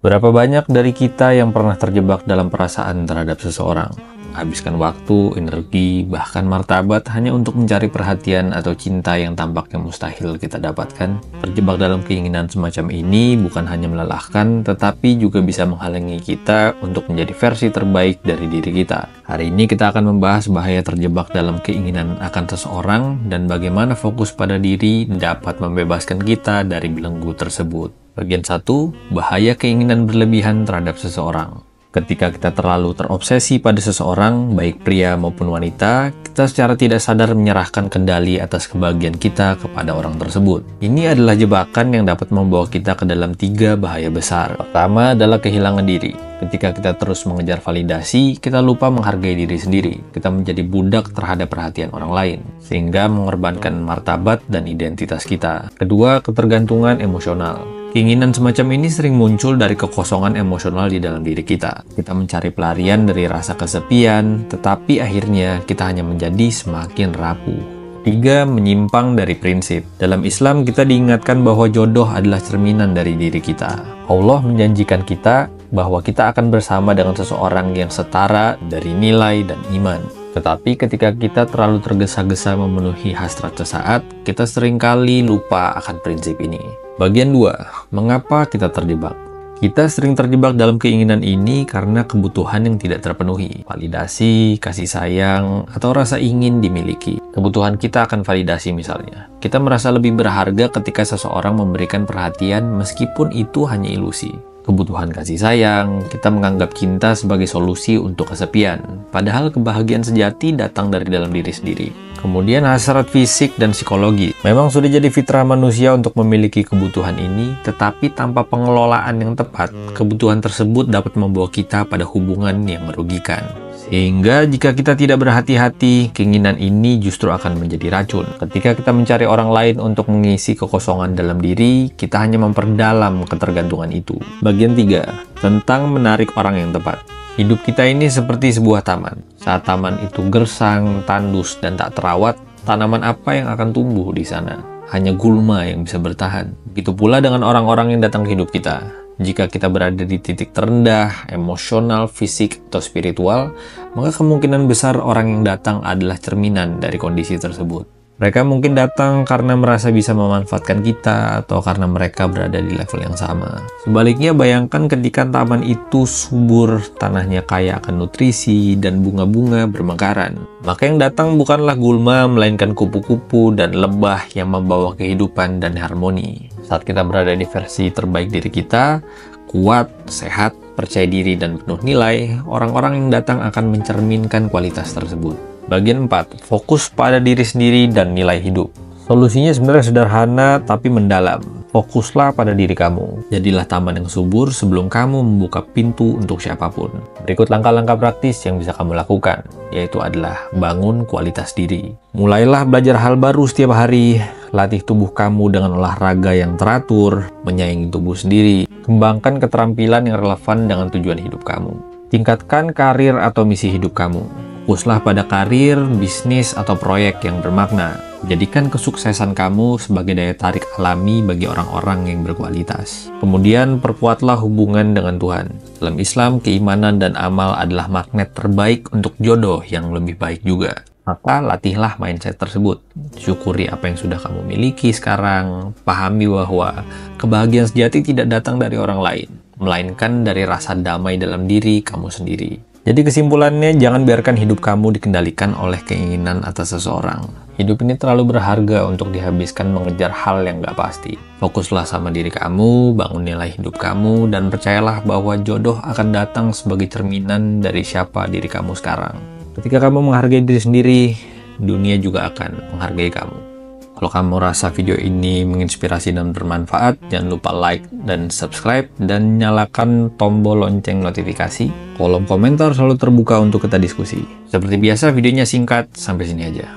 Berapa banyak dari kita yang pernah terjebak dalam perasaan terhadap seseorang, menghabiskan waktu, energi, bahkan martabat hanya untuk mencari perhatian atau cinta yang tampaknya mustahil kita dapatkan? Terjebak dalam keinginan semacam ini bukan hanya melelahkan, tetapi juga bisa menghalangi kita untuk menjadi versi terbaik dari diri kita. Hari ini kita akan membahas bahaya terjebak dalam keinginan akan seseorang dan bagaimana fokus pada diri dapat membebaskan kita dari belenggu tersebut. Bagian 1, bahaya keinginan berlebihan terhadap seseorang. Ketika kita terlalu terobsesi pada seseorang, baik pria maupun wanita, kita secara tidak sadar menyerahkan kendali atas kebahagiaan kita kepada orang tersebut. Ini adalah jebakan yang dapat membawa kita ke dalam 3 bahaya besar. Pertama adalah kehilangan diri. Ketika kita terus mengejar validasi, kita lupa menghargai diri sendiri. Kita menjadi budak terhadap perhatian orang lain, sehingga mengorbankan martabat dan identitas kita. Kedua, ketergantungan emosional. Keinginan semacam ini sering muncul dari kekosongan emosional di dalam diri kita. Kita mencari pelarian dari rasa kesepian, tetapi akhirnya kita hanya menjadi semakin rapuh. 3. Menyimpang dari prinsip. Dalam Islam, kita diingatkan bahwa jodoh adalah cerminan dari diri kita. Allah menjanjikan kita bahwa kita akan bersama dengan seseorang yang setara dari nilai dan iman. Tetapi ketika kita terlalu tergesa-gesa memenuhi hasrat sesaat, kita seringkali lupa akan prinsip ini. Bagian 2. Mengapa kita terjebak? Kita sering terjebak dalam keinginan ini karena kebutuhan yang tidak terpenuhi. Validasi, kasih sayang, atau rasa ingin dimiliki. Kebutuhan kita akan validasi misalnya. Kita merasa lebih berharga ketika seseorang memberikan perhatian meskipun itu hanya ilusi. Kebutuhan kasih sayang, kita menganggap cinta sebagai solusi untuk kesepian. Padahal kebahagiaan sejati datang dari dalam diri sendiri. Kemudian hasrat fisik dan psikologi. Memang sudah jadi fitrah manusia untuk memiliki kebutuhan ini, tetapi tanpa pengelolaan yang tepat, kebutuhan tersebut dapat membawa kita pada hubungan yang merugikan. Sehingga jika kita tidak berhati-hati, keinginan ini justru akan menjadi racun. Ketika kita mencari orang lain untuk mengisi kekosongan dalam diri, kita hanya memperdalam ketergantungan itu. Bagian 3. Tentang menarik orang yang tepat. Hidup kita ini seperti sebuah taman. Saat taman itu gersang, tandus, dan tak terawat, tanaman apa yang akan tumbuh di sana? Hanya gulma yang bisa bertahan. Begitu pula dengan orang-orang yang datang ke hidup kita. Jika kita berada di titik terendah, emosional, fisik, atau spiritual, maka kemungkinan besar orang yang datang adalah cerminan dari kondisi tersebut. Mereka mungkin datang karena merasa bisa memanfaatkan kita, atau karena mereka berada di level yang sama. Sebaliknya, bayangkan ketika taman itu subur, tanahnya kaya akan nutrisi, dan bunga-bunga bermekaran. Maka yang datang bukanlah gulma, melainkan kupu-kupu dan lebah yang membawa kehidupan dan harmoni. Saat kita berada di versi terbaik diri kita, kuat, sehat, percaya diri, dan penuh nilai, orang-orang yang datang akan mencerminkan kualitas tersebut. Bagian 4. Fokus pada diri sendiri dan nilai hidup. Solusinya sebenarnya sederhana tapi mendalam. Fokuslah pada diri kamu. Jadilah taman yang subur sebelum kamu membuka pintu untuk siapapun. Berikut langkah-langkah praktis yang bisa kamu lakukan, yaitu adalah bangun kualitas diri. Mulailah belajar hal baru setiap hari. Latih tubuh kamu dengan olahraga yang teratur, menyayangi tubuh sendiri. Kembangkan keterampilan yang relevan dengan tujuan hidup kamu. Tingkatkan karir atau misi hidup kamu. Fokuslah pada karir, bisnis, atau proyek yang bermakna. Jadikan kesuksesan kamu sebagai daya tarik alami bagi orang-orang yang berkualitas. Kemudian, perkuatlah hubungan dengan Tuhan. Dalam Islam, keimanan dan amal adalah magnet terbaik untuk jodoh yang lebih baik juga. Maka latihlah mindset tersebut. Syukuri apa yang sudah kamu miliki sekarang. Pahami bahwa kebahagiaan sejati tidak datang dari orang lain, melainkan dari rasa damai dalam diri kamu sendiri. Jadi kesimpulannya, jangan biarkan hidup kamu dikendalikan oleh keinginan atas seseorang. Hidup ini terlalu berharga untuk dihabiskan mengejar hal yang gak pasti. Fokuslah sama diri kamu, bangun nilai hidup kamu, dan percayalah bahwa jodoh akan datang sebagai cerminan dari siapa diri kamu sekarang. Ketika kamu menghargai diri sendiri, dunia juga akan menghargai kamu. Kalau kamu rasa video ini menginspirasi dan bermanfaat, jangan lupa like dan subscribe, dan nyalakan tombol lonceng notifikasi. Kolom komentar selalu terbuka untuk kita diskusi. Seperti biasa, videonya singkat, sampai sini aja.